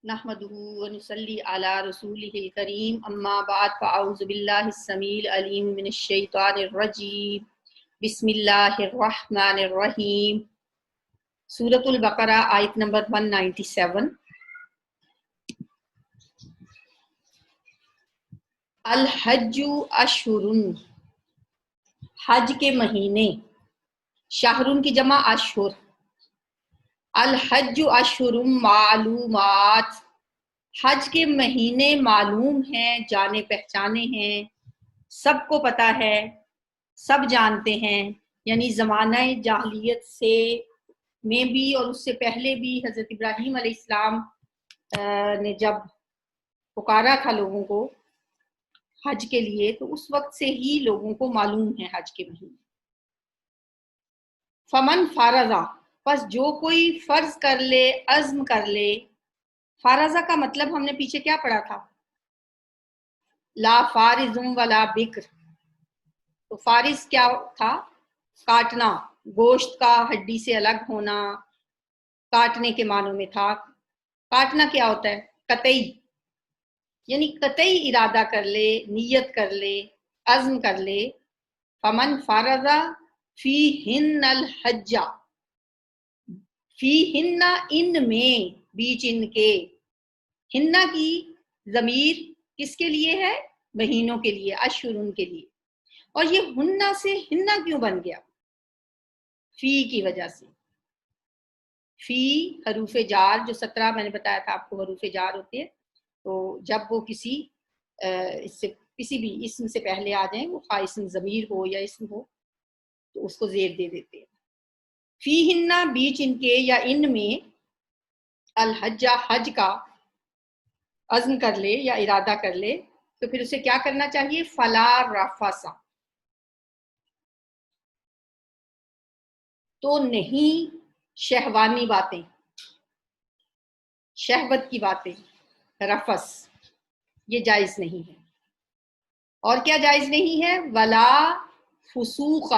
نحمده ونصلي على رسوله الكريم اما بعد فاعوذ بالله السميع العليم من الشيطان الرجيم بسم الله الرحمن الرحيم سورۃ البقرہ آیت نمبر 197 الحج اشہر، حج کے مہینے، شہرن کی جمع اشہر، الحج اشہر معلومات، حج کے مہینے معلوم ہیں، جانے پہچانے ہیں، سب کو پتہ ہے، سب جانتے ہیں۔ یعنی زمانہ جاہلیت سے میں بھی اور اس سے پہلے بھی حضرت ابراہیم علیہ السلام نے جب پکارا تھا لوگوں کو حج کے لیے تو اس وقت سے ہی لوگوں کو معلوم ہے حج کے مہینے۔ فمن فارضا، پس جو کوئی فرض کر لے، عزم کر لے۔ فارضہ کا مطلب ہم نے پیچھے کیا پڑھا تھا؟ لا فارض ولا بکر، تو فارض کیا تھا؟ کاٹنا، گوشت کا ہڈی سے الگ ہونا، کاٹنے کے معنوں میں تھا۔ کاٹنا کیا ہوتا ہے؟ قطعی، یعنی قطعی ارادہ کر لے، نیت کر لے، عزم کر لے۔ فمن فارضا فیہن الحج، فیہن ان میں، بیچ ان کے، ہن کی ضمیر کس کے لیے ہے؟ مہینوں کے لیے، اشہرن کے لیے۔ اور یہ ہنہ سے ہنہ کیوں بن گیا؟ فی کی وجہ سے۔ فی حروف جار، جو 17 میں نے بتایا تھا آپ کو حروف جار ہوتے ہیں، تو جب وہ کسی اس سے کسی بھی اسم سے پہلے آ جائیں، وہ خواہ اسم ضمیر ہو یا اسم ہو، تو اس کو زیر دے دیتے ہیں۔ فی ہنہ بیچ ان کے یا ان میں، الحج حج کا عزم کر لے یا ارادہ کر لے، تو پھر اسے کیا کرنا چاہیے؟ فلا رفث، تو نہیں شہوانی باتیں، شہوت کی باتیں، رفث یہ جائز نہیں ہے۔ اور کیا جائز نہیں ہے؟ ولا فسوق،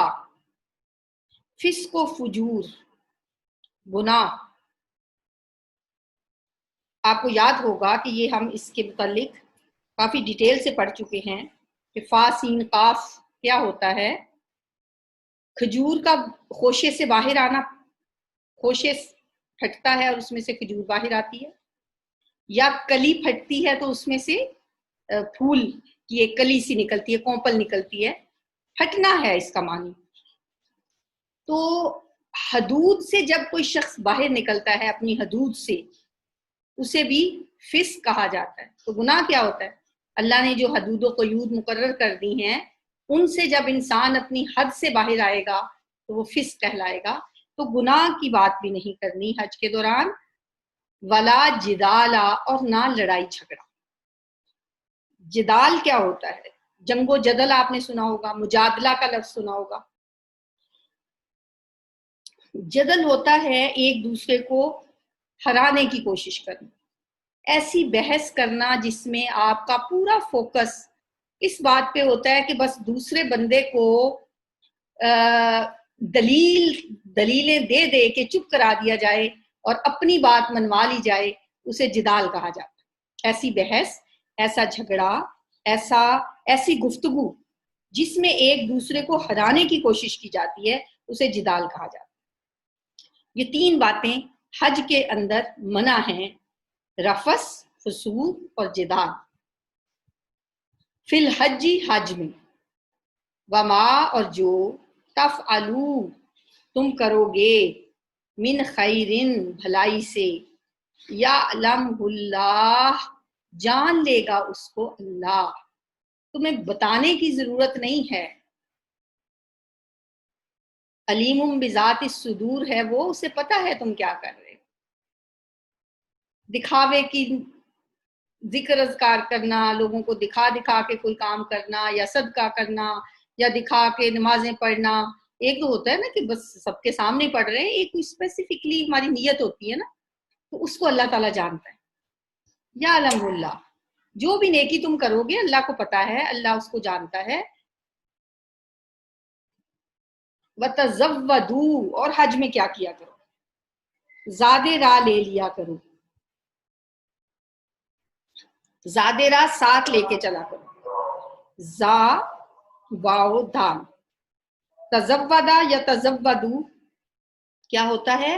فسق و فجور، گناہ۔ آپ کو یاد ہوگا کہ یہ ہم اس کے متعلق کافی ڈیٹیل سے پڑھ چکے ہیں کہ فا سین قاف کیا ہوتا ہے؟ کھجور کا خوشے سے باہر آنا، خوشے پھٹتا ہے اور اس میں سے کھجور باہر آتی ہے، یا کلی پھٹتی ہے تو اس میں سے پھول کی ایک کلی سی نکلتی ہے، کونپل نکلتی ہے، پھٹنا ہے اس کا معنی۔ تو حدود سے جب کوئی شخص باہر نکلتا ہے اپنی حدود سے، اسے بھی فسق کہا جاتا ہے۔ تو گناہ کیا ہوتا ہے؟ اللہ نے جو حدود و قیود مقرر کر دی ہیں، ان سے جب انسان اپنی حد سے باہر آئے گا تو وہ فسق کہلائے گا۔ تو گناہ کی بات بھی نہیں کرنی حج کے دوران، ولا جدالا، اور نہ لڑائی جھگڑا۔ جدال کیا ہوتا ہے؟ جنگ و جدل آپ نے سنا ہوگا، مجادلہ کا لفظ سنا ہوگا۔ جدل ہوتا ہے ایک دوسرے کو ہرانے کی کوشش کرنا، ایسی بحث کرنا جس میں آپ کا پورا فوکس اس بات پہ ہوتا ہے کہ بس دوسرے بندے کو دلیلیں دے دے کے چپ کرا دیا جائے اور اپنی بات منوا لی جائے، اسے جدال کہا جاتا ہے۔ ایسی بحث، ایسا جھگڑا، ایسی گفتگو جس میں ایک دوسرے کو ہرانے کی کوشش کی جاتی ہے، اسے جدال کہا جاتا ہے۔ یہ تین باتیں حج کے اندر منع ہیں، رفث، فسوق اور جدال۔ فی الحج، حج میں، وما، اور جو، تفعلو، تم کرو گے، من خیرن، بھلائی سے، یعلمہ اللہ، جان لے گا اس کو اللہ، تمہیں بتانے کی ضرورت نہیں ہے۔ علیم بذات الصدور ہے وہ، اسے پتہ ہے تم کیا کر رہے ہو۔ دکھاوے کی ذکر اذکار کرنا، لوگوں کو دکھا دکھا کے کوئی کام کرنا، یا صدقہ کرنا، یا دکھا کے نمازیں پڑھنا، ایک تو ہوتا ہے نا کہ بس سب کے سامنے پڑھ رہے ہیں، ایک اسپیسیفکلی ہماری نیت ہوتی ہے نا، تو اس کو اللہ تعالیٰ جانتا ہے۔ یا علم اللہ، جو بھی نیکی تم کرو گے اللہ کو پتا ہے، اللہ اس کو جانتا ہے۔ وَتَزَوَّدُوا، اور حج میں کیا کیا کرو؟ زیادہ راہ لے لیا کرو۔ زادرا ساتھ لے کے چلا کرو، زا واو دال، تزودا یا تزودو کیا ہوتا ہے؟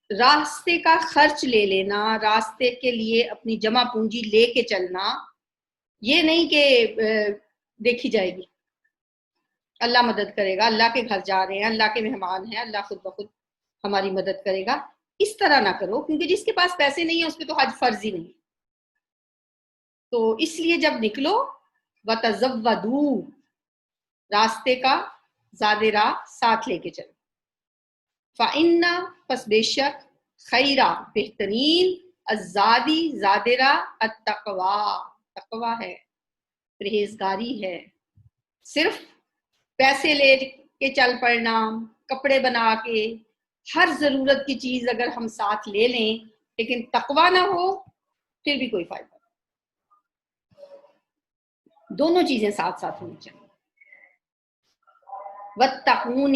راستے کا خرچ لے لینا، راستے کے لیے اپنی جمع پونجی لے کے چلنا، یہ نہیں کہ دیکھی جائے گی، اللہ مدد کرے گا، اللہ کے گھر جا رہے ہیں، اللہ کے مہمان ہیں، اللہ خود بخود ہماری مدد کرے گا، اس طرح نہ کرو، کیونکہ جس کے پاس پیسے نہیں ہیں اس پہ تو حج فرض ہی نہیں، تو اس لیے جب نکلو وَتَزَوَّدُوا، راستے کا زاد راہ ساتھ لے کے چلو، فَإِنَّ پس بے شک، خیرہ بہترین، الزادی زاد راہ، التقویٰ تقویٰ ہے، پرہیزگاری ہے۔ صرف پیسے لے کے چل پڑنا، کپڑے بنا کے، ہر ضرورت کی چیز اگر ہم ساتھ لے لیں لیکن تقویٰ نہ ہو پھر بھی کوئی فائدہ نہیں، دونوں چیزیں ساتھ ساتھ ہونی چاہیے۔ وَاتَّقُونِ،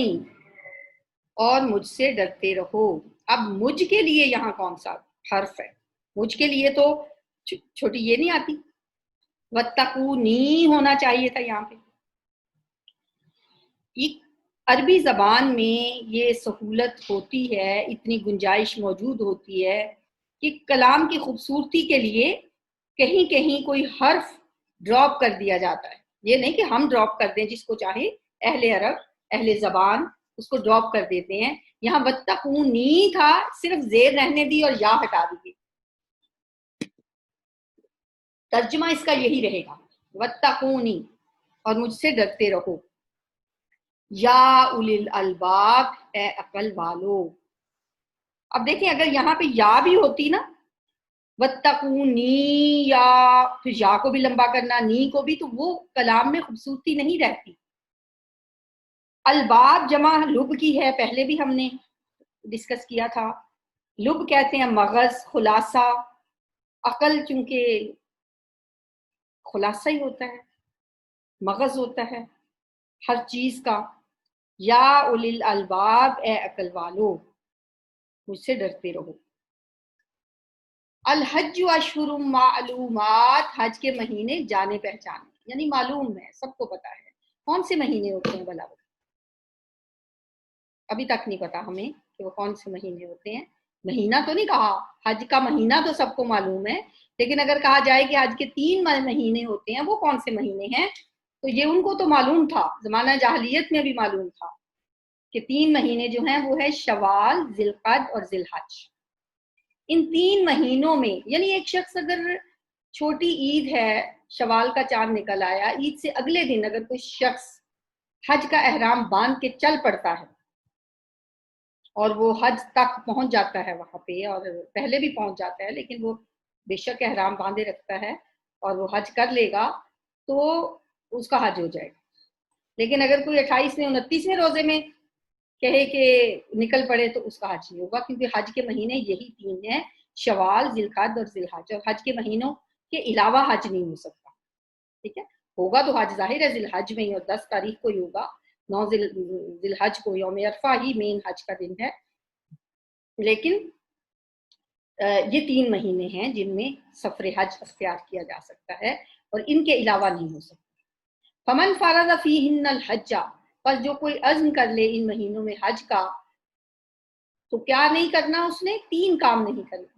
اور مجھ سے ڈرتے رہو۔ اب مجھ کے لیے یہاں کون سا حرف ہے؟ مجھ کے لیے تو چھوٹی یہ نہیں آتی، وَاتَّقُونِ ہونا چاہیے تھا یہاں پہ۔ عربی زبان میں یہ سہولت ہوتی ہے، اتنی گنجائش موجود ہوتی ہے کہ کلام کی خوبصورتی کے لیے کہیں کہیں کوئی حرف ڈراپ کر دیا جاتا ہے، یہ نہیں کہ ہم ڈراپ کر دیں، جس کو چاہے اہل عرب اہل زبان اس کو ڈراپ کر دیتے ہیں۔ یہاں وَاتَّقُونِ تھا، صرف زیر رہنے دی اور یا ہٹا دی، ترجمہ اس کا یہی رہے گا، وَاتَّقُونِ، اور مجھ سے ڈرتے رہو، یا اولی الالباب، اے عقل والو۔ اب دیکھیں اگر یہاں پہ یا بھی ہوتی نا، وَاتَّقُونِی، یا پھر یا کو بھی لمبا کرنا، نی کو بھی، تو وہ کلام میں خوبصورتی نہیں رہتی۔ الباب جمع لب کی ہے، پہلے بھی ہم نے ڈسکس کیا تھا، لب کہتے ہیں مغز، خلاصہ، عقل چونکہ خلاصہ ہی ہوتا ہے، مغز ہوتا ہے ہر چیز کا۔ یا اولی الالباب، اے عقل والو، مجھ سے ڈرتے رہو۔ الحج اشہر معلومات، حج کے مہینے جانے پہچانے، یعنی معلوم ہے، سب کو پتا ہے کون سے مہینے ہوتے ہیں، بلا ابھی تک نہیں پتا ہمیں کہ وہ کون سے مہینے ہوتے ہیں۔ مہینہ تو نہیں کہا، حج کا مہینہ تو سب کو معلوم ہے، لیکن اگر کہا جائے کہ حج کے 3 مہینے ہوتے ہیں، وہ کون سے مہینے ہیں، تو یہ ان کو تو معلوم تھا، زمانہ جاہلیت میں بھی معلوم تھا کہ 3 مہینے جو ہیں وہ ہے شوال، ذی القعدہ اور ذی الحج۔ ان 3 مہینوں میں، یعنی ایک شخص اگر چھوٹی عید ہے، شوال کا چاند نکل آیا، عید سے اگلے دن اگر کوئی شخص حج کا احرام باندھ کے چل پڑتا ہے اور وہ حج تک پہنچ جاتا ہے وہاں پہ، اور پہلے بھی پہنچ جاتا ہے، لیکن وہ بے شک احرام باندھے رکھتا ہے اور وہ حج کر لے گا تو اس کا حج ہو جائے گا۔ لیکن اگر کوئی 28ویں 29ویں روزے میں کہے کہ نکل پڑے تو اس کا حج نہیں ہوگا، کیونکہ حج کے مہینے یہی 3 ہیں، شوال، ذی القعدہ اور ذی الحج، اور حج کے مہینوں کے علاوہ حج نہیں ہو سکتا، ٹھیک ہے؟ ہوگا تو حج ظاہر ہے ذی الحج میں ہی، اور 10 تاریخ کو ہی ہوگا، 9 ذی الحج کو، یوم عرفہ ہی مین حج کا دن ہے، لیکن یہ 3 مہینے ہیں جن میں سفر حج اختیار کیا جا سکتا ہے اور ان کے علاوہ نہیں ہو سکتا۔ فمن فرض فیہن الحج، پس جو کوئی عزم کر لے ان مہینوں میں حج کا، تو کیا نہیں کرنا اس نے؟ 3 کام نہیں کرنا،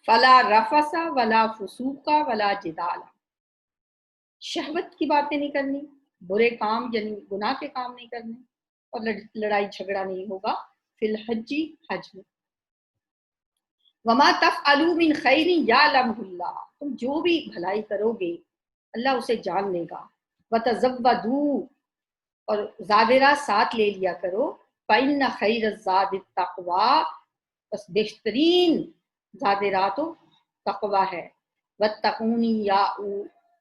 فلا رفث ولا فسوق ولا جدال، شہوت کی باتیں نہیں کرنی، برے کام یعنی گناہ کے کام نہیں کرنے، اور لڑائی جھگڑا نہیں ہوگا فی الحج، حج میں۔ وما تفعلوا من خیر یعلمہ اللہ، تم جو بھی بھلائی کرو گے اللہ اسے جان لے گا۔ وتزودوا، اور زاد راہ ساتھ لے لیا کرو، فإن خیر الزاد التقوی، بس بہترین زاد راہ تو تقوی ہے۔ واتقونی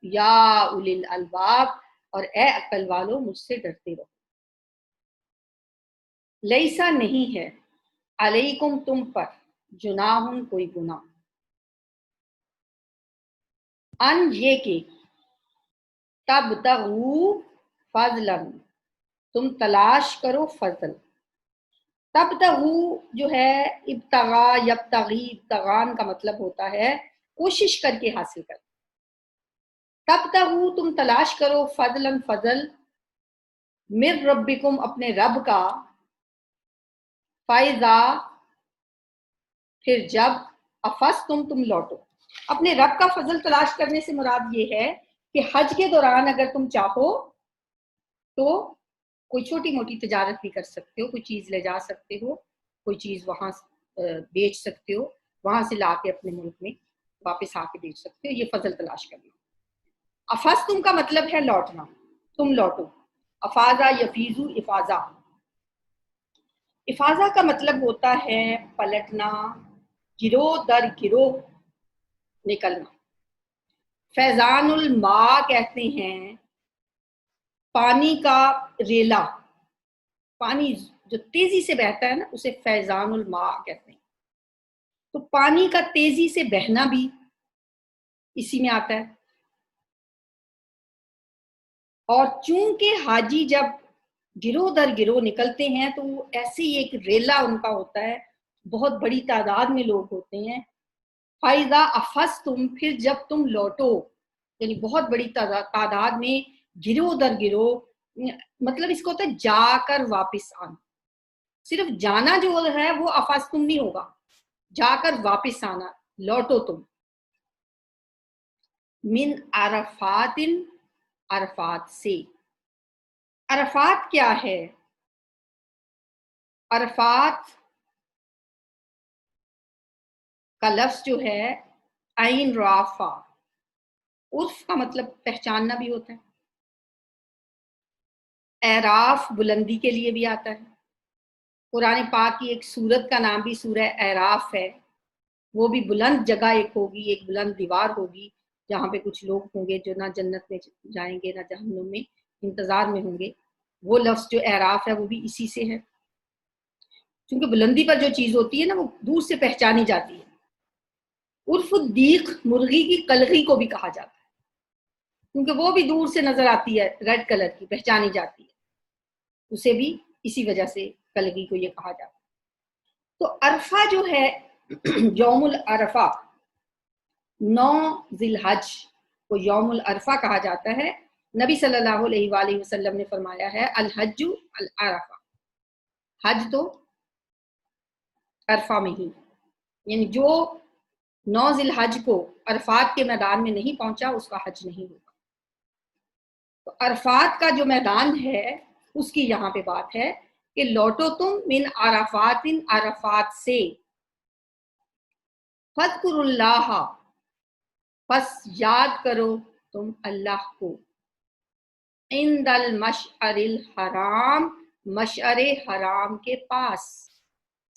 یا اولی الالباب، اور اے عقل والو مجھ سے ڈرتے رہو۔ لیسا نہیں ہے، علیکم تم پر، جناح کوئی گناہ، ان یہ کہ تبتغوا فضلا، تم تلاش کرو فضل۔ تبتغوا جو ہے ابتغاء، یبتغی، ابتغان کا مطلب ہوتا ہے کوشش کر کے حاصل کرو. تب تک تم تلاش کرو فضلاً فضل من ربکم اپنے رب کا. فائزہ پھر جب افس تم لوٹو. اپنے رب کا فضل تلاش کرنے سے مراد یہ ہے کہ حج کے دوران اگر تم چاہو تو کوئی چھوٹی موٹی تجارت بھی کر سکتے ہو, کوئی چیز لے جا سکتے ہو, کوئی چیز وہاں بیچ سکتے ہو, وہاں سے لا کے اپنے ملک میں واپس آ کے بیچ سکتے ہو. یہ فضل تلاش کرنا. افس تم کا مطلب ہے لوٹنا, تم لوٹو. افاظہ یفیزو افاظہ. افاظہ کا مطلب ہوتا ہے پلٹنا, گروہ در گروہ نکلنا. فیضان الماء کہتے ہیں پانی کا ریلا, پانی جو تیزی سے بہتا ہے نا اسے فیضان الماء کہتے ہیں. تو پانی کا تیزی سے بہنا بھی اسی میں آتا ہے. اور چونکہ حاجی جب گروہ در گروہ نکلتے ہیں تو ایسے ہی ایک ریلا ان کا ہوتا ہے, بہت بڑی تعداد میں لوگ ہوتے ہیں. فائزہ افستم پھر جب تم لوٹو, یعنی بہت بڑی تعداد میں گروہ در گروہ, مطلب اس کو ہوتا ہے جا کر واپس آنا. صرف جانا جو ہے وہ افستم نہیں ہوگا, جا کر واپس آنا, لوٹو تم. من عرفات, عرفات سے. عرفات کیا ہے؟ عرفات کا لفظ جو ہے عین رافع, عرف کا مطلب پہچاننا بھی ہوتا ہے. اعراف بلندی کے لیے بھی آتا ہے. قرآن پاک کی ایک سورت کا نام بھی سورہ اعراف ہے. وہ بھی بلند جگہ ایک ہوگی, ایک بلند دیوار ہوگی جہاں پہ کچھ لوگ ہوں گے جو نہ جنت میں جائیں گے نہ جہنم میں, انتظار میں ہوں گے. وہ لفظ جو اعراف ہے وہ بھی اسی سے ہے, کیونکہ بلندی پر جو چیز ہوتی ہے نا وہ دور سے پہچانی جاتی ہے. عرف الدیق مرغی کی قلغی کو بھی کہا جاتا ہے, کیونکہ وہ بھی دور سے نظر آتی ہے, ریڈ کلر کی پہچانی جاتی ہے, اسے بھی اسی وجہ سے قلغی کو یہ کہا جاتا ہے. تو عرفہ جو ہے یوم العرفہ, 9 ذی الحج کو یوم العرفہ کہا جاتا ہے. نبی صلی اللہ علیہ وآلہ وسلم نے فرمایا ہے الحج العرفہ, حج تو عرفہ میں ہی, یعنی جو 9 ذی الحج کو عرفات کے میدان میں نہیں پہنچا اس کا حج نہیں ہوگا. تو عرفات کا جو میدان ہے اس کی یہاں پہ بات ہے کہ لوٹو تم من عرفات, عرفات سے. فذکروا اللہ, پس یاد کرو تم اللہ کو. عند المشعر الحرام, مشعر حرام کے پاس.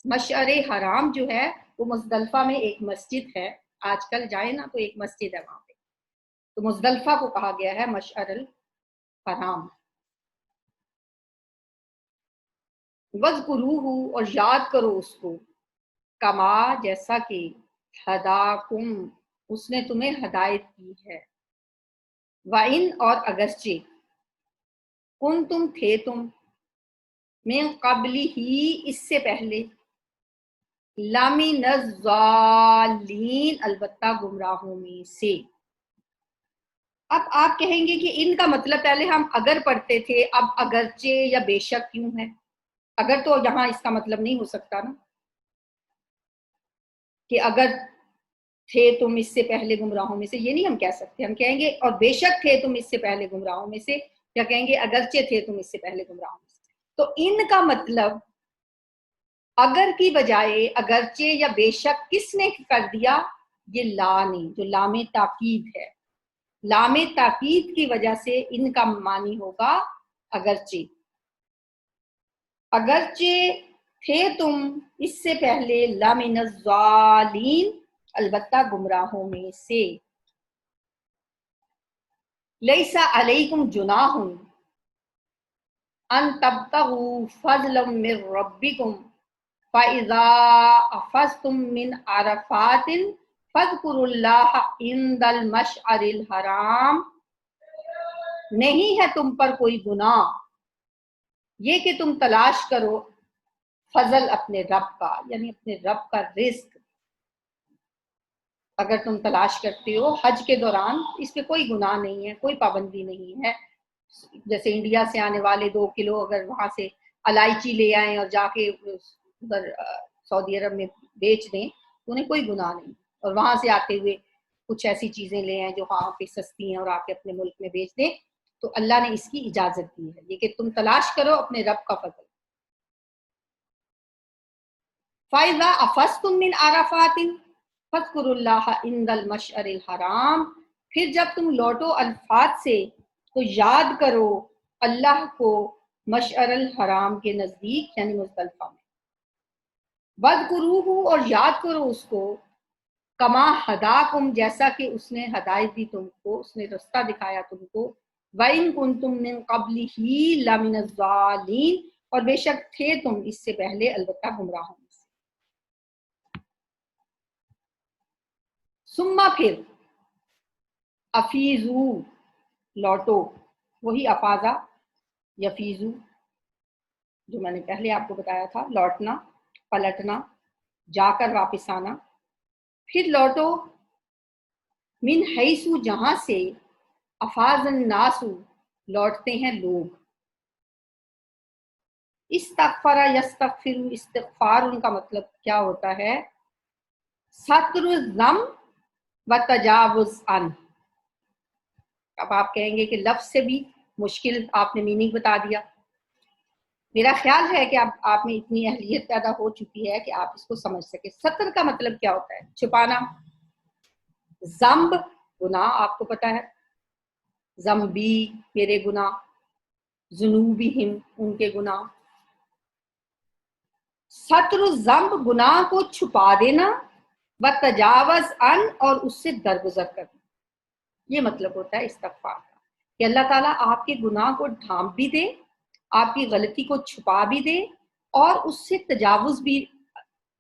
مشعر حرام جو ہے وہ مزدلفہ میں ایک مسجد ہے, آج کل جائے نا تو ایک مسجد ہے وہاں پہ, تو مزدلفہ کو کہا گیا ہے مشعر الحرام. وَاذْكُرُوهُ, اور یاد کرو اس کو, کما جیسا کہ ہداکم, اس نے تمہیں ہدایت کی ہے. وَإِنْ, اور اگرچہ, کن تم تھے تم, من قبل ہی, اس سے پہلے, لَمِنَ الضَّالِّينَ, البتہ گمراہوں میں سے. اب آپ کہیں گے کہ ان کا مطلب پہلے ہم اگر پڑھتے تھے, اب اگرچہ یا بے شک کیوں ہے؟ اگر تو یہاں اس کا مطلب نہیں ہو سکتا نا, کہ اگر تھے تم اس سے پہلے گمراہوں میں سے, یہ نہیں ہم کہہ سکتے. ہم کہیں گے اور بے شک تھے تم اس سے پہلے گمراہوں میں سے, یا کہیں گے اگرچہ تھے تم اس سے پہلے گمراہوں میں سے. تو ان کا مطلب اگر کی بجائے اگرچہ یا بے شک کس نے کر دیا؟ یہ لا نے, جو لام تاکید ہے. لام تاکید کی وجہ سے ان کا معنی ہوگا اگرچہ. اگرچہ تھے تم اس سے پہلے لَمِنَ الضَّالِّينَ, البتہ گمراہوں میں سے. لَيْسَ عَلَيْكُمْ جُنَاحٌ أَن تَبْتَغُوا فَضْلًا مِّن رَّبِّكُمْ فَإِذَا أَفَضْتُم مِّنْ عَرَفَاتٍ فَاذْكُرُوا اللَّهَ عِندَ الْمَشْعَرِ الْحَرَامِ, نہیں ہے تم پر کوئی گناہ یہ کہ تم تلاش کرو فضل اپنے رب کا, یعنی اپنے رب کا رزق. اگر تم تلاش کرتے ہو حج کے دوران، اس پہ کوئی گناہ نہیں ہے، کوئی پابندی نہیں ہے. جیسے انڈیا سے آنے والے 2 کلو اگر وہاں سے الائچی لے آئیں اور جا کے ادھر سعودی عرب میں بیچ دیں تو انہیں کوئی گناہ نہیں، اور وہاں سے آتے ہوئے کچھ ایسی چیزیں لے آئیں جو وہاں پہ سستی ہیں اور آ کے اپنے ملک میں بیچ دیں، تو اللہ نے اس کی اجازت دی ہے. یہ کہ تم تلاش کرو اپنے رب کا فضل. فَإِذَا أَفَضْتُم مِّنْ عَرَفَاتٍ فَاذْكُرُوا اللَّهَ عِندَ الْمَشْعَرِ الْحَرَامِ، پھر جب تم لوٹو عرفات سے تو یاد کرو اللہ کو مشعر الحرام کے نزدیک یعنی مزدلفہ میں. وَاذْكُرُوهُ، اور یاد کرو اس کو، کما ہداکم، جیسا کہ اس نے ہدایت دی تم کو، اس نے رستہ دکھایا تم کو. وَإِن كُنتُم مِّن قَبْلِهِ لَمِنَ الضَّالِّينَ، اور بے شک تھے تم اس سے پہلے البتہ گمراہوں میں سے. ثم، پھر، افیزو، لوٹو، وہی افاظہ یفیزو جو میں نے پہلے آپ کو بتایا تھا، لوٹنا، پلٹنا، جا کر واپس آنا. پھر لوٹو من حیثو، جہاں سے، افاظ الناس، لوٹتے ہیں لوگ. استغفر یستغفر، استغفار ان کا مطلب کیا ہوتا ہے؟ ستر الذنب و تجاوز عنہ. اب آپ کہیں گے کہ لفظ سے بھی مشکل آپ نے میننگ بتا دیا. میرا خیال ہے کہ اب آپ میں اتنی اہلیت پیدا ہو چکی ہے کہ آپ اس کو سمجھ سکے. ستر کا مطلب کیا ہوتا ہے؟ چھپانا. ذنب، گناہ، آپ کو پتا ہے. ذنبی، میرے گناہ. ذنوبہم، ان کے گناہ. ستر الذنب، گناہ کو چھپا دینا. و تجاوز عن، اور اس سے درگزر کرنا. یہ مطلب ہوتا ہے استغفار کا، کہ اللہ تعالیٰ آپ کے گناہ کو ڈھانپ بھی دے، آپ کی غلطی کو چھپا بھی دے، اور اس سے تجاوز بھی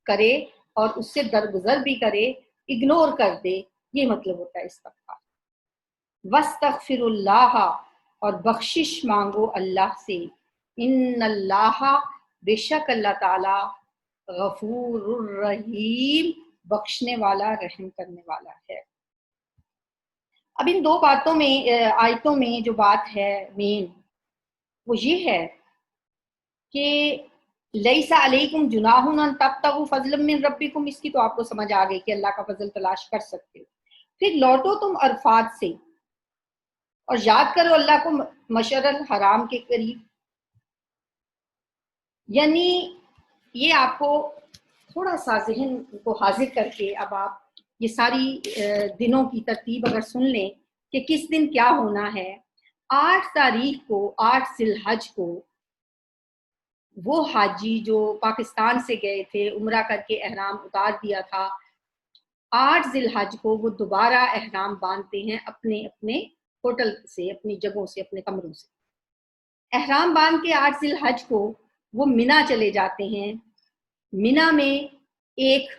کرے، اور اس سے درگزر بھی کرے، اگنور کر دے. یہ مطلب ہوتا ہے استغفار. وَاسْتَغْفِرُ اللَّهَ، اور بخشش مانگو اللہ سے. ان اللہ، بے شک اللہ تعالیٰ، غفور الرحیم، بخشنے والا، رحم کرنے والا ہے. اب ان 2 باتوں میں، آیتوں میں جو بات ہے مین، وہ یہ ہے کہ لیس علیکم جناح ان تبتغوا فضلا من ربکم، اس کی تو آپ کو سمجھ آ گئی کہ اللہ کا فضل تلاش کر سکتے ہو. پھر لوٹو تم عرفات سے اور یاد کرو اللہ کو مشعر الحرام کے قریب. یعنی یہ آپ کو تھوڑا سا ذہن کو حاضر کر کے اب آپ یہ ساری دنوں کی ترتیب اگر سن لیں کہ کس دن کیا ہونا ہے. 8 تاریخ کو، 8 ذی الحج کو، وہ حاجی جو پاکستان سے گئے تھے، عمرہ کر کے احرام اتار دیا تھا، 8 ذی الحج کو وہ دوبارہ احرام باندھتے ہیں اپنے اپنے ہوٹل سے، اپنی جگہوں سے، اپنے کمروں سے. احرام باندھ کے 8 ذی الحج کو وہ مینا چلے جاتے ہیں. مینا میں ایک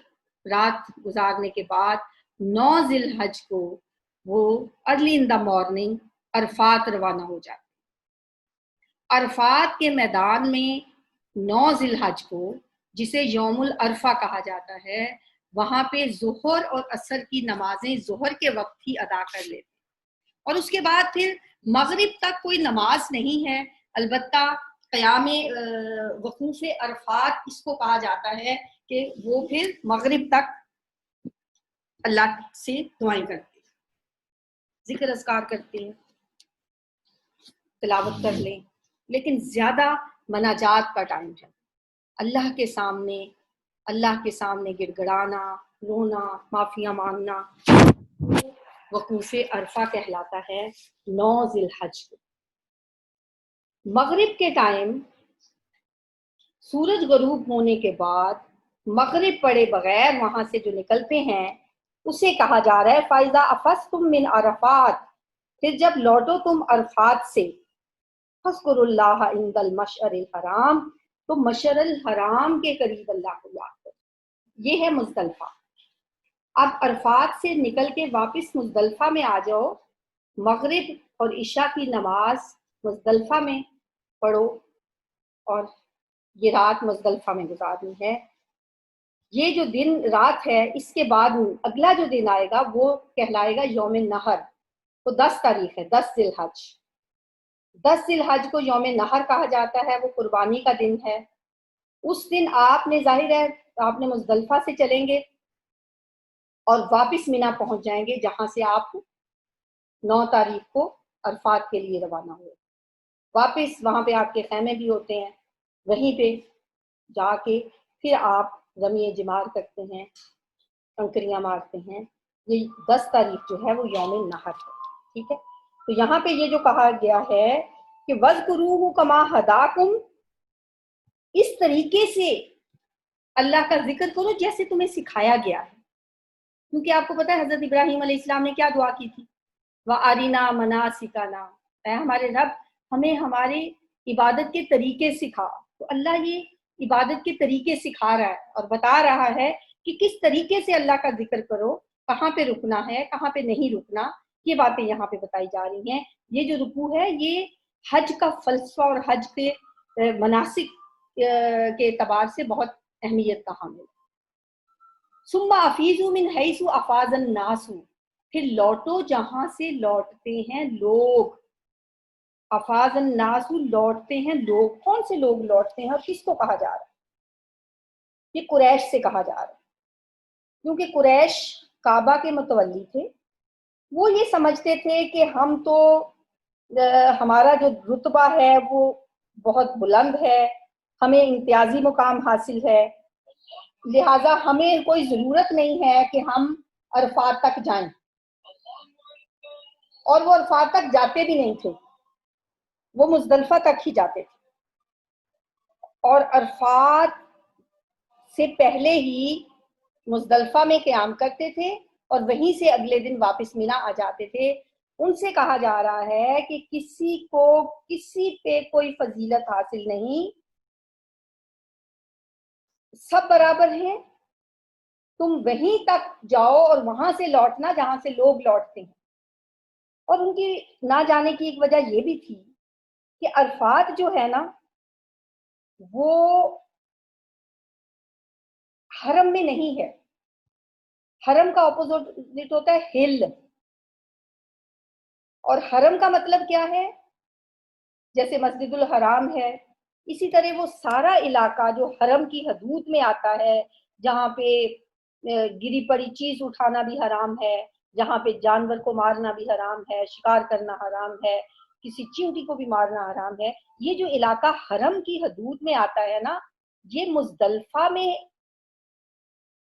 رات گزارنے کے بعد 9 ذی الحج کو وہ early in the morning Arafat روانہ ہو جاتے ہیں. عرفات کے میدان میں 9 ذی الحج کو، جسے یوم العرفہ کہا جاتا ہے، وہاں پہ ظہر اور عصر کی نمازیں ظہر کے وقت ہی ادا کر لیتے ہیں، اور اس کے بعد پھر مغرب تک کوئی نماز نہیں ہے. البتہ قیام وقوف عرفات اس کو کہا جاتا ہے کہ وہ پھر مغرب تک اللہ سے دعائیں کرتے ہیں، ذکر اذکار کرتے ہیں، تلاوت کر لیں، لیکن زیادہ مناجات کا ٹائم ہے. اللہ کے سامنے گڑ گڑانا، رونا، معافیاں مانگنا، وقوف عرفہ کہلاتا ہے 9 ذی الحج کو. مغرب کے ٹائم سورج غروب ہونے کے بعد مغرب پڑے بغیر وہاں سے جو نکلتے ہیں اسے کہا جا رہا ہے فَإِذَا أَفَضْتُم مِّنْ عَرَفَاتٍ، پھر جب لوٹو تم عرفات سے، فَاذْكُرُوا اللَّهَ عِندَ الْمَشْعَرِ الْحَرَامِ، تو مشعر الحرام کے قریب اللہ کو یاد کرو. یہ ہے مزدلفہ. اب عرفات سے نکل کے واپس مزدلفہ میں آ جاؤ، مغرب اور عشاء کی نماز مزدلفہ میں پڑھو، اور یہ رات مزدلفہ میں گزارنی ہے. یہ جو دن رات ہے اس کے بعد اگلا جو دن آئے گا وہ کہلائے گا یوم نہر. وہ 10 تاریخ ہے، 10 ذی الحج. 10 ذی الحج کو یوم نہر کہا جاتا ہے، وہ قربانی کا دن ہے. اس دن آپ نے ظاہر ہے آپ نے مزدلفہ سے چلیں گے اور واپس مینا پہنچ جائیں گے، جہاں سے آپ 9 تاریخ کو عرفات کے لیے روانہ ہوئے. واپس وہاں پہ آپ کے خیمے بھی ہوتے ہیں، وہیں پہ جا کے پھر آپ رمی جمار کرتے ہیں، کنکریاں مارتے ہیں. یہ 10 تاریخ جو ہے وہ یوم نحر ہے. ٹھیک ہے، تو یہاں پہ یہ جو کہا گیا ہے کہ وَاذْكُرُوهُ كَمَا هَدَاكُمْ، اس طریقے سے اللہ کا ذکر کرو جیسے تمہیں سکھایا گیا ہے. کیونکہ آپ کو پتا ہے حضرت ابراہیم علیہ السلام نے کیا دعا کی تھی؟ وَأَرِنَا مَنَاسِكَنَا، اے ہمارے رب ہمیں ہماری عبادت کے طریقے سکھا. تو اللہ یہ عبادت کے طریقے سکھا رہا ہے اور بتا رہا ہے کہ کس طریقے سے اللہ کا ذکر کرو، کہاں پہ رکنا ہے، کہاں پہ نہیں رکنا. یہ باتیں یہاں پہ بتائی جا رہی ہیں. یہ جو رکوع ہے یہ حج کا فلسفہ اور حج کے مناسک کے اعتبار سے بہت اہمیت کا حامل ہے. ثم افیضوا من حیث افاض الناس، پھر لوٹو جہاں سے لوٹتے ہیں لوگ. افاض الناس، لوٹتے ہیں لوگ. کون سے لوگ لوٹتے ہیں اور کس کو کہا جا رہا ہے؟ یہ قریش سے کہا جا رہا ہے، کیونکہ قریش کعبہ کے متولی تھے. وہ یہ سمجھتے تھے کہ ہم تو ہمارا جو رتبہ ہے وہ بہت بلند ہے، ہمیں امتیازی مقام حاصل ہے، لہٰذا ہمیں کوئی ضرورت نہیں ہے کہ ہم عرفات تک جائیں. اور وہ عرفات تک جاتے بھی نہیں تھے، وہ مزدلفہ تک ہی جاتے تھے. اور عرفات سے پہلے ہی مزدلفہ میں قیام کرتے تھے اور وہیں سے اگلے دن واپس مینا آ جاتے تھے. ان سے کہا جا رہا ہے کہ کسی کو کسی پہ کوئی فضیلت حاصل نہیں، سب برابر ہیں. تم وہیں تک جاؤ اور وہاں سے لوٹنا جہاں سے لوگ لوٹتے ہیں. اور ان کی نہ جانے کی ایک وجہ یہ بھی تھی کہ عرفات جو ہے نا وہ حرم میں نہیں ہے. حرم کا اپوزٹ ہوتا ہے ہل، اور حرم کا مطلب کیا ہے؟ جیسے مسجد الحرام ہے، اسی طرح وہ سارا علاقہ جو حرم کی حدود میں آتا ہے، جہاں پہ گری پڑی چیز اٹھانا بھی حرام ہے، جہاں پہ جانور کو مارنا بھی حرام ہے، شکار کرنا حرام ہے، کسی چیونٹی کو بھی مارنا حرام ہے. یہ جو علاقہ حرم کی حدود میں آتا ہے نا، یہ مزدلفہ میں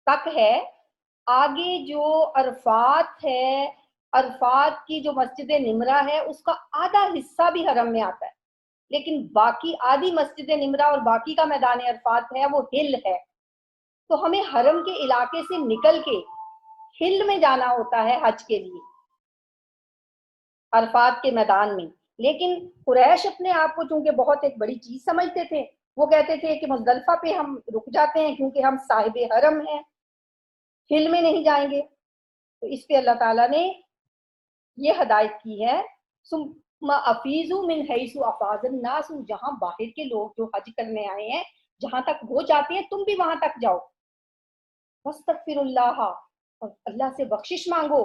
تک ہے. آگے جو عرفات ہے، عرفات کی جو مسجد نمرہ ہے اس کا آدھا حصہ بھی حرم میں آتا ہے، لیکن باقی آدھی مسجد نمرہ اور باقی کا میدان عرفات ہے وہ ہل ہے. تو ہمیں حرم کے علاقے سے نکل کے ہل میں جانا ہوتا ہے حج کے لیے، عرفات کے میدان میں. لیکن قریش اپنے آپ کو چونکہ بہت ایک بڑی چیز سمجھتے تھے، وہ کہتے تھے کہ مزدلفہ پہ ہم رک جاتے ہیں کیونکہ ہم صاحب حرم ہیں، ہل میں نہیں جائیں گے. تو اس پہ اللہ تعالیٰ نے یہ ہدایت کی ہے ثم افیضوا من حیث افاض الناس، جہاں باہر کے لوگ جو حج کرنے آئے ہیں جہاں تک وہ جاتے ہیں تم بھی وہاں تک جاؤ. واستغفر اللہ، اور اللہ سے بخشش مانگو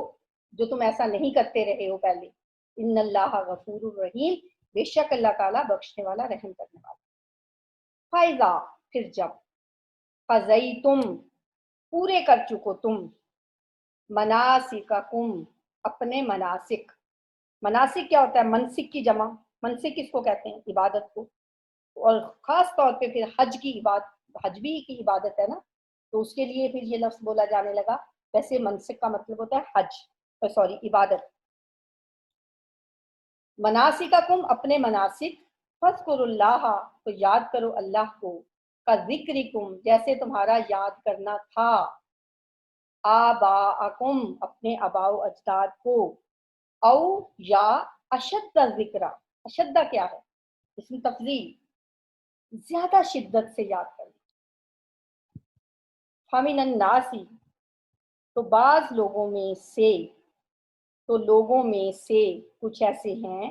جو تم ایسا نہیں کرتے رہے ہو پہلے. ان اللہ غفور الرحیم، بے شک اللہ تعالیٰ بخشنے والا رحم کرنے والا. فائزہ، پھر جب، فزیتم، پورے کر چکو تم، مناسککم، اپنے مناسک. مناسک کیا ہوتا ہے؟ منسک کی جمع. منسک کس کو کہتے ہیں؟ عبادت کو. اور خاص طور پہ پھر حج کی عبادت، حج بھی کی عبادت ہے نا، تو اس کے لیے پھر یہ لفظ بولا جانے لگا. ویسے منسک کا مطلب ہوتا ہے حج، سوری عبادت. مناسککم، اپنے مناسک. فاذکروا اللہ، تو یاد کرو اللہ کو. کا ذکرکم، جیسے تمہارا یاد کرنا تھا. آباءکم، اپنے آباء و اجداد کو. او یا اشد ذکر، اشد کیا ہے؟ اس میں تفضیل، زیادہ شدت سے یاد کرنا. فمن الناس، تو بعض لوگوں میں سے، تو لوگوں میں سے کچھ ایسے ہیں،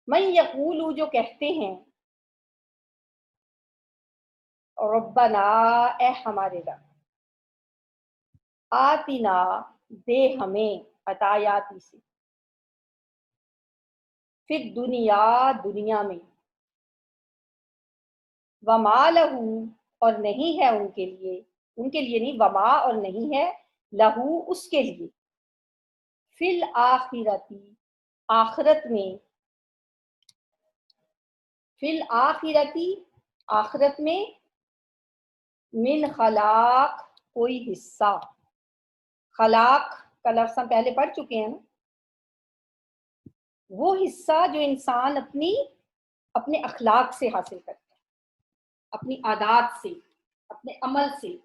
من یقول، جو کہتے ہیں، ربنا اے ہمارے رب، آتنا دے ہمیں عطایاتی سے، پھر دنیا میں، وما لہو اور نہیں ہے ان کے لیے نہیں، وما اور نہیں ہے، لہو اس کے لیے، فی الآخرتی آخرت میں، فی الآخرتی آخرت میں، من خلاق کوئی حصہ، خلاق کا لفظ ہم پہلے پڑھ چکے ہیں نا، وہ حصہ جو انسان اپنے اخلاق سے حاصل کرتا ہے، اپنی عادات سے، اپنے عمل سے،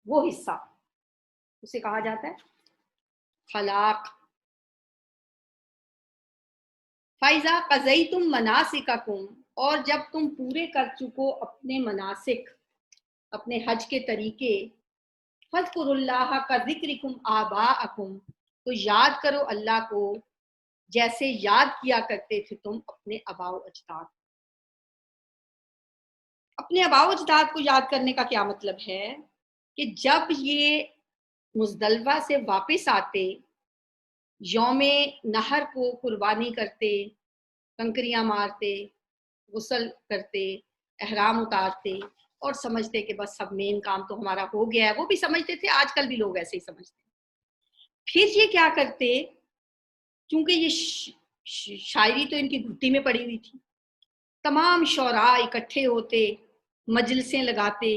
وہ حصہ اسے کہا جاتا ہے خلاق۔ فَإِذَا قَضَيْتُم مَنَاسِكَكُمْ اور جب تم پورے کر چکو اپنے مناسک، اپنے حج کے طریقے، فَاذْكُرُوا اللَّهَ كَذِكْرِكُمْ آبَاءَكُمْ تو یاد کرو اللہ کو جیسے یاد کیا کرتے تھے تم اپنے آباء و اجداد۔ اپنے آباء و اجداد کو یاد کرنے کا کیا مطلب ہے کہ جب یہ مزدلفہ سے واپس آتے، یوم نحر کو قربانی کرتے، کنکریاں مارتے، غسل کرتے، احرام اتارتے اور سمجھتے کہ بس اب مین کام تو ہمارا ہو گیا ہے، وہ بھی سمجھتے تھے، آج کل بھی لوگ ایسے ہی سمجھتے ہیں۔ پھر یہ کیا کرتے، چونکہ یہ شاعری تو ان کی گھٹی میں پڑی ہوئی تھی، تمام شعراء اکٹھے ہوتے، مجلسیں لگاتے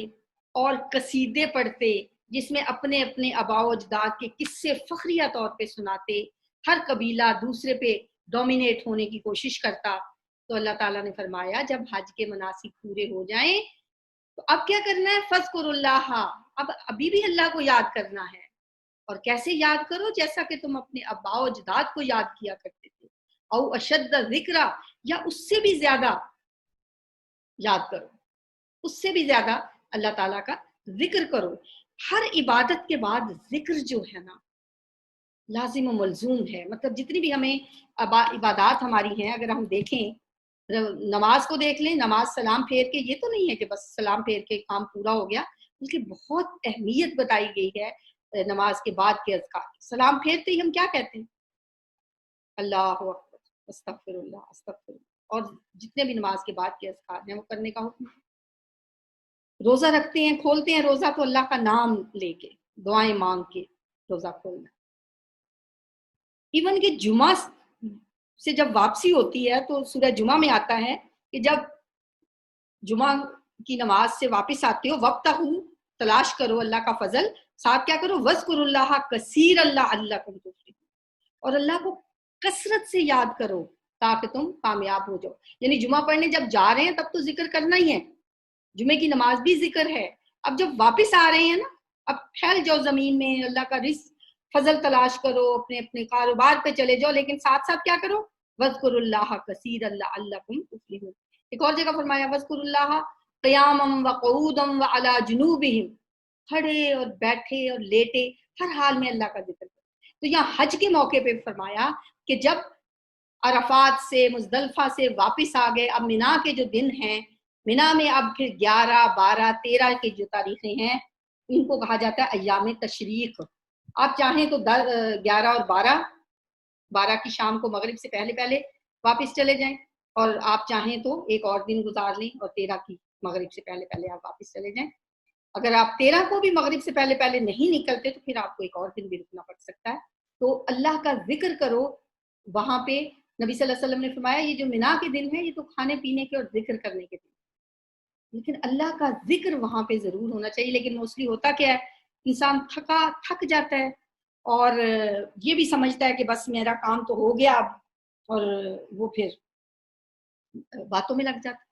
اور قصیدے پڑھتے جس میں اپنے اپنے آباء و اجداد کے قصے فخریہ طور پہ سناتے، ہر قبیلہ دوسرے پہ ڈومینیٹ ہونے کی کوشش کرتا۔ تو اللہ تعالیٰ نے فرمایا جب حج کے مناسک پورے ہو جائیں تو اب کیا کرنا ہے، فَاذْكُرُوا اللَّهَ اب ابھی بھی اللہ کو یاد کرنا ہے، اور کیسے یاد کرو، جیسا کہ تم اپنے آباء و اجداد کو یاد کیا کرتے تھے، او اشد ذکرا یا اس سے بھی زیادہ یاد کرو، اس سے بھی زیادہ اللہ تعالیٰ کا ذکر کرو۔ ہر عبادت کے بعد ذکر جو ہے نا لازم و ملزوم ہے، مطلب جتنی بھی ہمیں عبادات ہماری ہیں، اگر ہم دیکھیں نماز کو دیکھ لیں، نماز سلام پھیر کے، یہ تو نہیں ہے کہ بس سلام پھیر کے کام پورا ہو گیا، بلکہ بہت اہمیت بتائی گئی ہے نماز کے بعد کے اذکار۔ سلام پھیرتے ہی ہم کیا کہتے ہیں، اللہ اکبر، استغفر اللہ، استغفر اللہ، اور جتنے بھی نماز کے بعد کے اذکار ہیں وہ کرنے کا حکم ہے۔ روزہ رکھتے ہیں، کھولتے ہیں روزہ تو اللہ کا نام لے کے، دعائیں مانگ کے روزہ کھولنا۔ ایون کہ جمعہ سے جب واپسی ہوتی ہے تو سورہ جمعہ میں آتا ہے کہ جب جمعہ کی نماز سے واپس آتے ہو وَابْتَغُوا تلاش کرو اللہ کا فضل، ساتھ کیا کرو، وَاذْكُرُوا اللَّهَ كَثِيرًا لَعَلَّكُمْ تُفْلِحُونَ اور اللہ کو کثرت سے یاد کرو تاکہ تم کامیاب ہو جاؤ۔ یعنی جمعہ پڑھنے جب جا رہے ہیں تب تو ذکر کرنا ہی ہے، جمعے کی نماز بھی ذکر ہے، اب جب واپس آ رہے ہیں نا، اب پھیل جاؤ زمین میں، اللہ کا رزق فضل تلاش کرو، اپنے اپنے کاروبار پہ چلے جاؤ، لیکن ساتھ ساتھ کیا کرو، وَاذْكُرُوا اللَّهَ كَثِيرًا لَعَلَّكُمْ تُفْلِحُونَ۔ ایک اور جگہ فرمایا وَاذْكُرُوا اللَّهَ قِيَامًا وَقُعُودًا وَعَلَى جُنُوبِهِمْ، کھڑے اور بیٹھے اور لیٹے ہر حال میں اللہ کا ذکر کرو۔ تو یہاں حج کے موقع پہ فرمایا کہ جب عرفات سے مزدلفہ سے واپس آ گئے، اب مینا کے جو دن ہیں، مینا میں اب پھر 11 12 13 کی جو تاریخیں ہیں ان کو کہا جاتا ہے ایام تشریق۔ آپ چاہیں تو 11 اور 12 کی شام کو مغرب سے پہلے پہلے واپس چلے جائیں، اور آپ چاہیں تو ایک اور دن گزار لیں اور 13 کی مغرب سے پہلے پہلے آپ واپس چلے جائیں۔ اگر آپ 13 کو بھی مغرب سے پہلے پہلے نہیں نکلتے تو پھر آپ کو ایک اور دن بھی رکنا پڑ سکتا ہے۔ تو اللہ کا ذکر کرو وہاں پہ۔ نبی صلی اللہ علیہ وسلم نے فرمایا یہ جو مینا کے دن ہیں یہ تو کھانے پینے کے اور ذکر کرنے کے دن، لیکن اللہ کا ذکر وہاں پہ ضرور ہونا چاہیے۔ لیکن موسٹلی ہوتا کیا ہے، انسان تھک جاتا ہے اور یہ بھی سمجھتا ہے کہ بس میرا کام تو ہو گیا اب، اور وہ پھر باتوں میں لگ جاتا ہے۔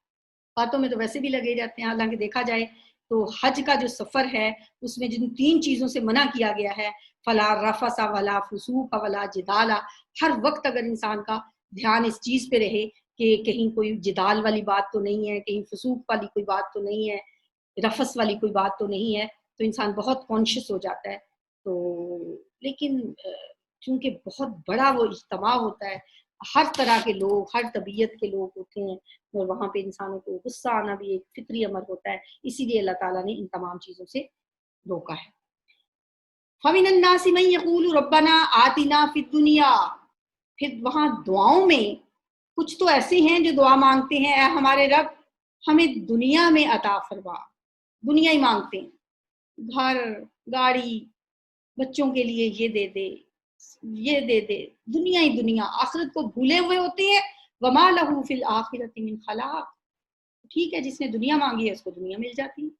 باتوں میں تو ویسے بھی لگے جاتے ہیں، حالانکہ دیکھا جائے تو حج کا جو سفر ہے اس میں جن 3 چیزوں سے منع کیا گیا ہے، فلا رفث ولا فسوق ولا جدال، ہر وقت اگر انسان کا دھیان اس چیز پہ رہے کہ کہیں کوئی جدال والی بات تو نہیں ہے، کہیں فسوق والی کوئی بات تو نہیں ہے، رفث والی کوئی بات تو نہیں ہے، تو انسان بہت کانشیس ہو جاتا ہے۔ تو لیکن چونکہ بہت بڑا وہ اجتماع ہوتا ہے ہر طرح کے لوگ، ہر طبیعت کے لوگ ہوتے ہیں، اور وہاں پہ انسانوں کو غصہ آنا بھی ایک فطری امر ہوتا ہے، اسی لیے اللہ تعالیٰ نے ان تمام چیزوں سے روکا ہے۔ فَمِنَ النَّاسِ مَن يَقُولُ رَبَّنَا آتِنَا فِي الدُّنْيَا، پھر وہاں دعاؤں میں کچھ تو ایسے ہیں جو دعا مانگتے ہیں، اے ہمارے رب ہمیں دنیا میں عطا فرما، دنیا ہی مانگتے ہیں، گھر، گاڑی، بچوں کے لیے یہ دے دے، یہ دے دے، دنیا ہی دنیا، آخرت کو بھولے ہوئے ہوتے ہیں۔ وَمَا لَهُ فِي الْآخِرَةِ مِنْ خَلَاقٍ، ٹھیک ہے جس نے دنیا مانگی ہے اس کو دنیا مل جاتی ہے،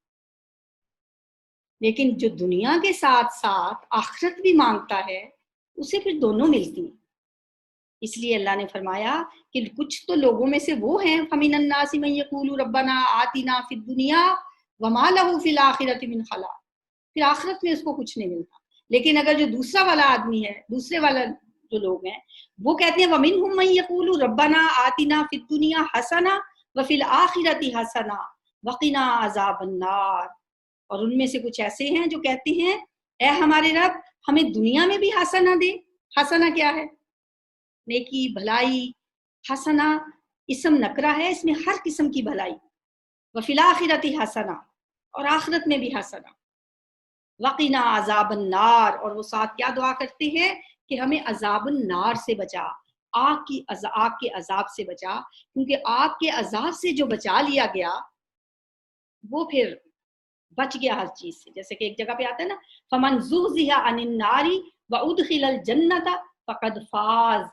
لیکن جو دنیا کے ساتھ ساتھ آخرت بھی مانگتا ہے اسے پھر دونوں ملتی ہیں۔ اس لیے اللہ نے فرمایا کہ کچھ تو لوگوں میں سے وہ ہیں، فَمِنَ النَّاسِ مَن يَقُولُ رَبَّنَا آتِنَا فِي الدُّنْيَا وَمَا لَهُ فِي الْآخِرَةِ مِنْ خَلَاقٍ، پھر آخرت میں اس کو کچھ نہیں ملتا۔ لیکن اگر جو دوسرا والا آدمی ہے، دوسرے والا جو لوگ ہیں، وہ کہتے ہیں وَمِنْهُم مَن يَقُولُ رَبَّنَا آتِنَا فِي الدُّنْيَا حَسَنَةً وَفِي الْآخِرَةِ حَسَنَةً وَقِنَا عَذَابَ النَّارِ، اور ان میں سے کچھ ایسے ہیں جو کہتے ہیں اے ہمارے رب ہمیں دنیا میں بھی حسنہ دے۔ حسنہ کیا ہے؟ نیکی، بھلائی۔ حسنہ اسم نکرہ ہے، اس میں ہر قسم کی بھلائی۔ وفی الآخرۃ حسنہ، اور آخرت میں بھی حسنہ۔ وقنا عذاب النار، اور وہ ساتھ کیا دعا کرتے ہیں کہ ہمیں عذاب النار سے بچا، آگ کے عذاب سے بچا، کیونکہ آگ کے عذاب سے جو بچا لیا گیا وہ پھر بچ گیا ہر چیز سے۔ جیسے کہ ایک جگہ پہ آتا ہے نا فمن زحزح عن النار وادخل الجنۃ فقد فاز،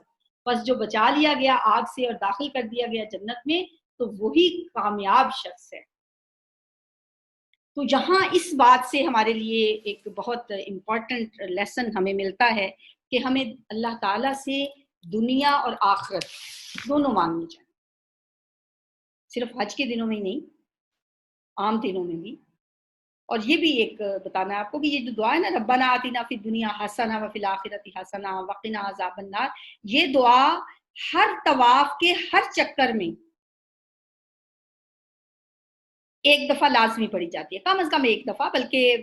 بس جو بچا لیا گیا آگ سے اور داخل کر دیا گیا جنت میں تو وہی کامیاب شخص ہے۔ تو یہاں اس بات سے ہمارے لیے ایک بہت امپورٹنٹ لیسن ہمیں ملتا ہے کہ ہمیں اللہ تعالیٰ سے دنیا اور آخرت دونوں مانگنی چاہیے، صرف حج کے دنوں میں ہی نہیں، عام دنوں میں بھی۔ اور یہ بھی ایک بتانا ہے آپ کو کہ یہ جو دعا ہے نا ربنا آتنا فی الدنیا حسنہ وفی الآخرۃ حسنہ وقنا عذاب النار، یہ دعا ہر طواف کے ہر چکر میں ایک دفعہ لازمی پڑھی جاتی ہے، کم از کم ایک دفعہ، بلکہ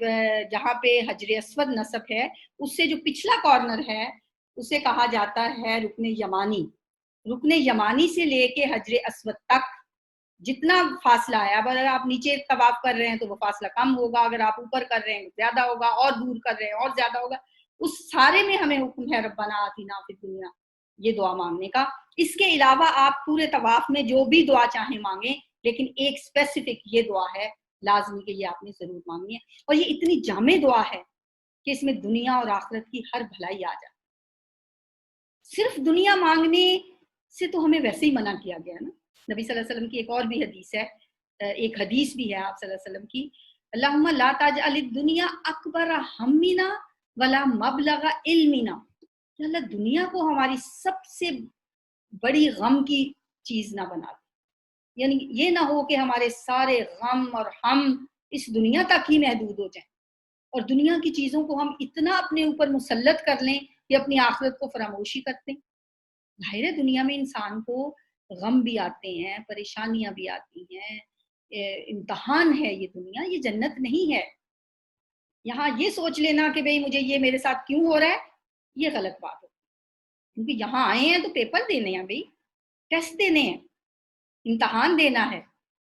جہاں پہ حجر اسود نصب ہے اس سے جو پچھلا کارنر ہے اسے کہا جاتا ہے رکن یمانی۔ رکن یمانی سے لے کے حجر اسود تک جتنا فاصلہ ہے، اب اگر آپ نیچے طواف کر رہے ہیں تو وہ فاصلہ کم ہوگا، اگر آپ اوپر کر رہے ہیں زیادہ ہوگا، اور دور کر رہے ہیں اور زیادہ ہوگا، اس سارے میں ہمیں حکم ہے ربنا آتنا فی الدنیا یہ دعا مانگنے کا۔ اس کے علاوہ آپ پورے طواف میں جو بھی دعا چاہیں مانگیں، لیکن ایک اسپیسیفک یہ دعا ہے لازمی کہ یہ آپ نے ضرور مانگنی ہے، اور یہ اتنی جامع دعا ہے کہ اس میں دنیا اور آخرت کی ہر بھلائی آ جاتی۔ صرف دنیا مانگنے سے تو ہمیں ویسے ہی منع کیا گیا نا۔ نبی صلی اللہ علیہ وسلم کی ایک اور بھی حدیث ہے، ایک حدیث بھی ہے آپ صلی اللہ علیہ وسلم کی، اللہم لا تجعل الدنیا اکبر ہمنا ولا مبلغ علمنا، کہ اللہ دنیا کو ہماری سب سے بڑی غم کی چیز نہ بنا دے، یعنی یہ نہ ہو کہ ہمارے سارے غم اور ہم اس دنیا تک ہی محدود ہو جائیں، اور دنیا کی چیزوں کو ہم اتنا اپنے اوپر مسلط کر لیں کہ اپنی آخرت کو فراموشی کرتے ہیں۔ ظاہر ہے دنیا میں انسان کو غم بھی آتے ہیں، پریشانیاں بھی آتی ہیں، امتحان ہے یہ دنیا، یہ جنت نہیں ہے۔ یہاں یہ سوچ لینا کہ بھئی مجھے یہ میرے ساتھ کیوں ہو رہا ہے، یہ غلط بات ہے، کیونکہ یہاں آئے ہیں تو پیپر دینے ہیں بھئی، ٹیسٹ دینے ہیں، امتحان دینا ہے۔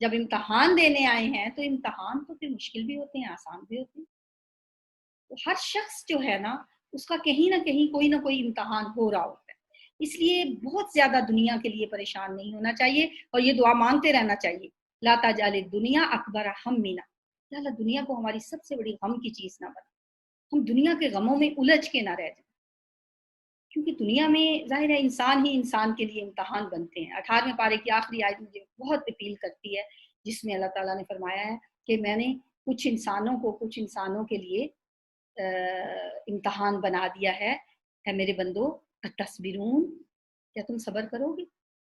جب امتحان دینے آئے ہیں تو امتحان تو پھر مشکل بھی ہوتے ہیں، آسان بھی ہوتے ہیں۔ تو ہر شخص جو ہے نا اس کا کہیں نہ کہیں کوئی نہ کوئی امتحان ہو رہا ہوتا ہے، اس لیے بہت زیادہ دنیا کے لیے پریشان نہیں ہونا چاہیے، اور یہ دعا مانگتے رہنا چاہیے لا تجعل الدنیا اکبر ہمنا، کہ اللہ دنیا کو ہماری سب سے بڑی غم کی چیز نہ بنا، ہم دنیا کے غموں میں الجھ کے نہ رہ جائیں، کیونکہ دنیا میں ظاہر ہے انسان ہی انسان کے لیے امتحان بنتے ہیں۔ 18ویں پارے کی آخری آیت مجھے بہت اپیل کرتی ہے، جس میں اللہ تعالیٰ نے فرمایا ہے کہ میں نے کچھ انسانوں کے لیے امتحان بنا دیا ہے، اے میرے بندو اتصبرون، کیا تم صبر کرو گے؟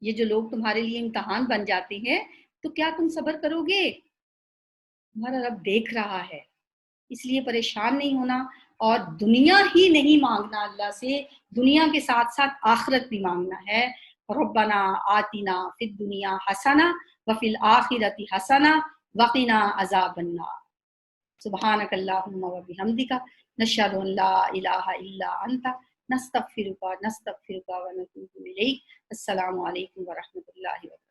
یہ جو لوگ تمہارے لیے امتحان بن جاتے ہیں تو کیا تم صبر کرو گے؟ تمہارا رب دیکھ رہا ہے، اس لیے پریشان نہیں ہونا، اور دنیا ہی نہیں مانگنا اللہ سے، دنیا کے ساتھ ساتھ آخرت بھی مانگنا ہے۔ ربنا آتنا فی الدنیا حسنہ وفی الآخرۃ حسنہ وقنا عذاب النار۔ سبحانک اللہم و بحمدک نشہد ان لا الہ الا انت نستغفرک ونتوب الیک۔ السلام علیکم ورحمۃ اللہ وبرکاتہ۔